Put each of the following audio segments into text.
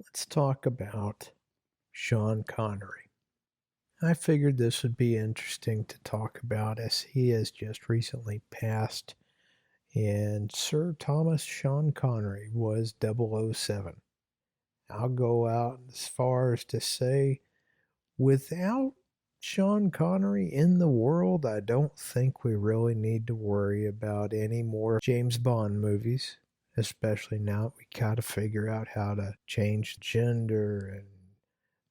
Let's talk about Sean Connery. I figured this would be interesting to talk about as he has just recently passed, and Sir Thomas Sean Connery was 007. I'll go out as far as to say, without Sean Connery in the world, I don't think we really need to worry about any more James Bond movies, especially now that we gotta figure out how to change gender and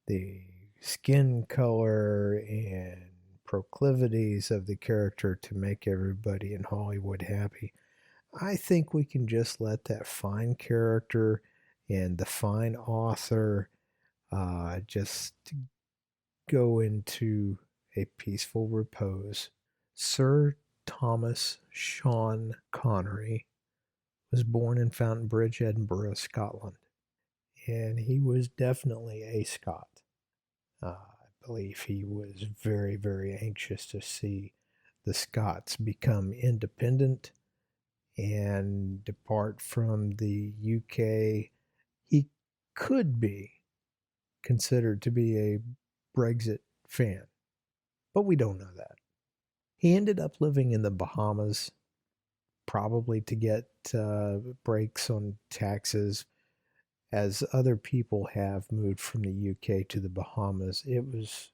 the skin color and proclivities of the character to make everybody in Hollywood happy. I think we can just let that fine character and the fine author just go into a peaceful repose. Sir Thomas Sean Connery was born in Fountainbridge, Edinburgh, Scotland, and he was definitely a Scot. I believe he was very, very anxious to see the Scots become independent and depart from the UK. He could be considered to be a Brexit fan, but we don't know that. He ended up living in the Bahamas, probably to get breaks on taxes, as other people have moved from the UK to the Bahamas. It was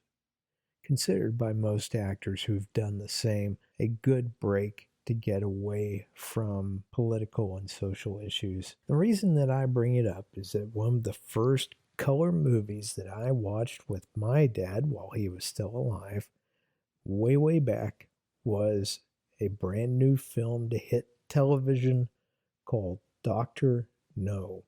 considered by most actors who've done the same a good break to get away from political and social issues. The reason that I bring it up is that one of the first color movies that I watched with my dad while he was still alive, way, way back, was a brand new film to hit television called Dr. No.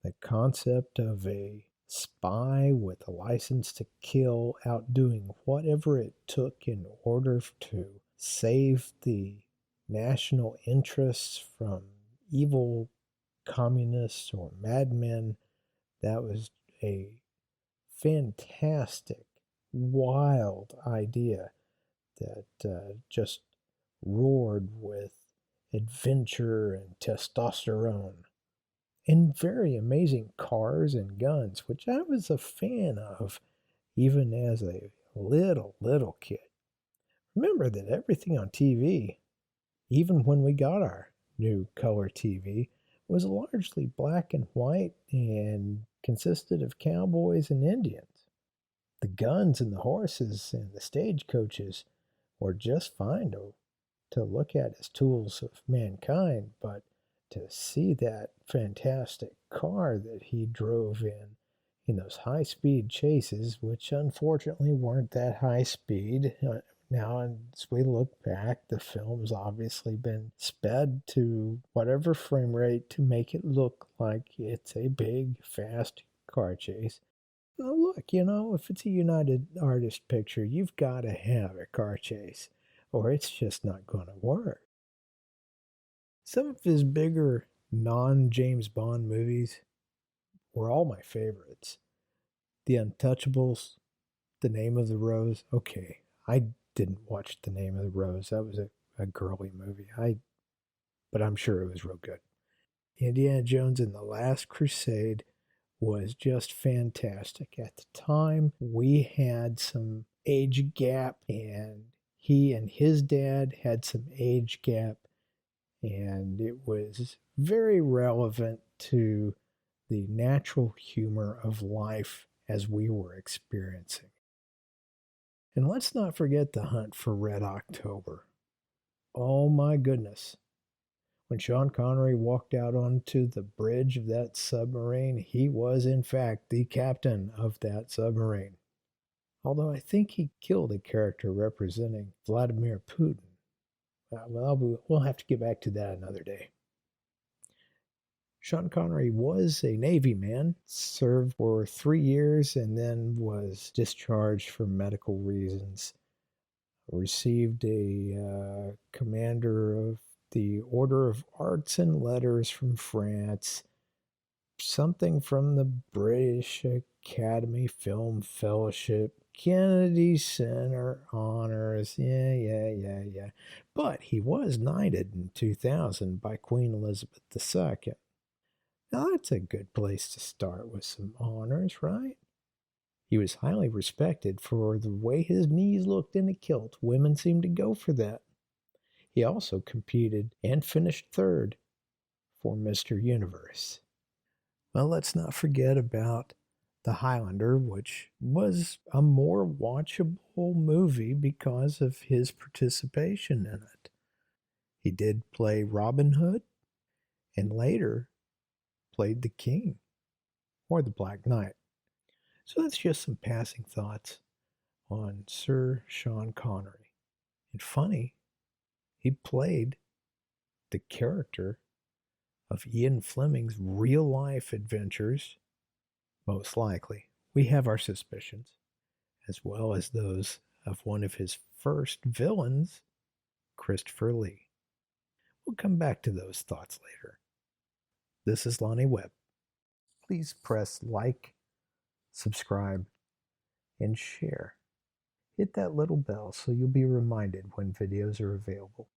The concept of a spy with a license to kill out doing whatever it took in order to save the national interests from evil communists or madmen. That was a fantastic, wild idea that just roared with adventure and testosterone and very amazing cars and guns, which I was a fan of even as a little kid. Remember that everything on TV, even when we got our new color TV, was largely black and white and consisted of cowboys and Indians. The guns and the horses and the stagecoaches were just fine to look at as tools of mankind, but to see that fantastic car that he drove in those high-speed chases, which unfortunately weren't that high speed. Now, as we look back, the film's obviously been sped to whatever frame rate to make it look like it's a big, fast car chase. Now look, if it's a United Artists picture, you've got to have a car chase, or it's just not going to work. Some of his bigger non-James Bond movies were all my favorites. The Untouchables, The Name of the Rose. Okay, I didn't watch The Name of the Rose. That was a girly movie. But I'm sure it was real good. Indiana Jones and the Last Crusade was just fantastic. At the time, we had some age gap, and he and his dad had some age gap, and it was very relevant to the natural humor of life as we were experiencing. And let's not forget the hunt for Red October. Oh my goodness. When Sean Connery walked out onto the bridge of that submarine, he was in fact the captain of that submarine. Although I think he killed a character representing Vladimir Putin. We'll have to get back to that another day. Sean Connery was a Navy man, served for 3 years, and then was discharged for medical reasons. Received a Commander of the Order of Arts and Letters from France, something from the British Academy Film Fellowship, Kennedy Center honors, yeah. But he was knighted in 2000 by Queen Elizabeth II. Now that's a good place to start with some honors, right? He was highly respected for the way his knees looked in a kilt. Women seemed to go for that. He also competed and finished third for Mr. Universe. Well, let's not forget about The Highlander, which was a more watchable movie because of his participation in it. He did play Robin Hood and later played the King or the Black Knight. So that's just some passing thoughts on Sir Sean Connery. And funny, he played the character of Ian Fleming's real life adventures, most likely. We have our suspicions, as well as those of one of his first villains, Christopher Lee. We'll come back to those thoughts later. This is Lonnie Webb. Please press like, subscribe, and share. Hit that little bell so you'll be reminded when videos are available.